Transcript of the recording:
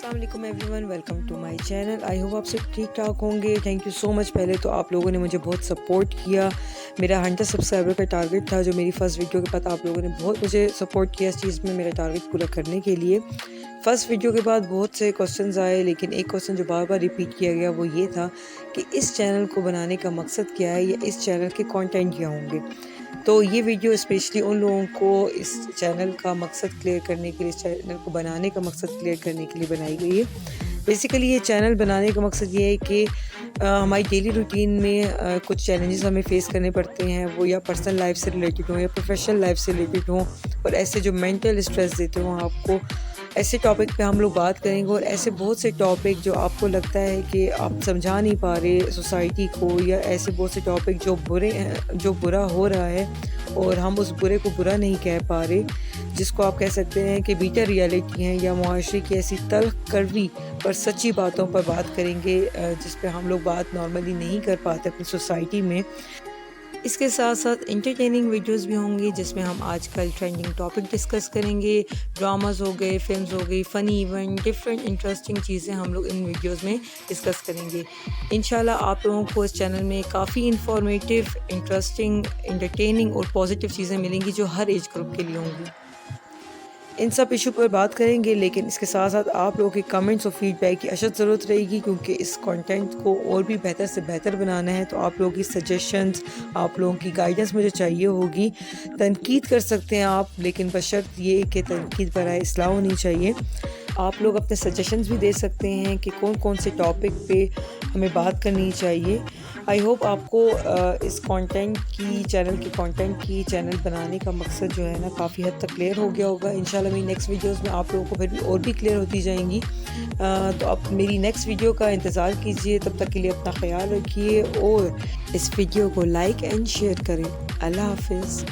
अस्सलाम वालेकुम everyone, welcome to my channel. I hope आप सब ठीक ठाक होंगे। Thank you so much. पहले तो आप लोगों ने मुझे बहुत सपोर्ट किया। मेरा 100 सब्सक्राइबर का टारगेट था जो मेरी फ़र्स्ट वीडियो के बाद आप लोगों ने बहुत मुझे सपोर्ट किया इस चीज़ में, मेरा टारगेट पूरा करने के लिए। फ़र्स्ट वीडियो के बाद बहुत से क्वेश्चंस आए, लेकिन एक क्वेश्चन जो बार बार रिपीट किया गया वो ये था कि इस चैनल को बनाने का मकसद क्या है या इस चैनल के कंटेंट क्या होंगे। तो ये वीडियो स्पेशली उन लोगों को इस चैनल का मकसद क्लियर करने के लिए, इस चैनल को बनाने का मकसद क्लियर करने के लिए बनाई गई है। बेसिकली ये चैनल बनाने का मकसद ये है कि हमारी डेली रूटीन में कुछ चैलेंजेस हमें फेस करने पड़ते हैं, वो या पर्सनल लाइफ से रिलेटेड हों या प्रोफेशनल लाइफ से रिलेटेड हों, और ऐसे जो मेंटल स्ट्रेस देते हों आपको, ऐसे टॉपिक पे हम लोग बात करेंगे। और ऐसे बहुत से टॉपिक जो आपको लगता है कि आप समझा नहीं पा रहे सोसाइटी को, या ऐसे बहुत से टॉपिक जो बुरे हैं, जो बुरा हो रहा है और हम उस बुरे को बुरा नहीं कह पा रहे, जिसको आप कह सकते हैं कि बीटर रियलिटी हैं या मुआशरे की ऐसी तल्ख कड़वी पर सच्ची बातों पर बात करेंगे जिस पे हम लोग बात नॉर्मली नहीं कर पाते अपनी सोसाइटी में। इसके साथ साथ इंटरटेनिंग वीडियोस भी होंगी जिसमें हम आजकल ट्रेंडिंग टॉपिक डिस्कस करेंगे। ड्रामास हो गए, फिल्म्स हो गई, फ़नी इवेंट, डिफरेंट इंटरेस्टिंग चीज़ें हम लोग इन वीडियोस में डिस्कस करेंगे। इंशाल्लाह आप लोगों को इस चैनल में काफ़ी इंफॉर्मेटिव, इंटरेस्टिंग, इंटरटेनिंग और पॉजिटिव चीज़ें मिलेंगी जो हर एज ग्रुप के लिए होंगी। इन सब इशू पर बात करेंगे, लेकिन इसके साथ साथ आप लोगों के कमेंट्स और फीडबैक की अशद ज़रूरत रहेगी, क्योंकि इस कंटेंट को और भी बेहतर से बेहतर बनाना है। तो आप लोगों की सजेशंस, आप लोगों की गाइडेंस मुझे चाहिए होगी। तनकीद कर सकते हैं आप, लेकिन बशर्त ये कि तनकीद बराए इस्लाह होनी चाहिए। आप लोग अपने सजेशंस भी दे सकते हैं कि कौन कौन से टॉपिक पे हमें बात करनी चाहिए। आई होप आपको इस कंटेंट की, चैनल के कंटेंट की, चैनल बनाने का मकसद जो है ना काफ़ी हद तक क्लियर हो गया होगा। इंशाल्लाह मेरी नेक्स्ट वीडियोस में आप लोगों को फिर भी और भी क्लियर होती जाएंगी। तो आप मेरी नेक्स्ट वीडियो का इंतज़ार कीजिए। तब तक के लिए अपना ख्याल रखिए और इस वीडियो को लाइक एंड शेयर करें। अल्लाह हाफिज़।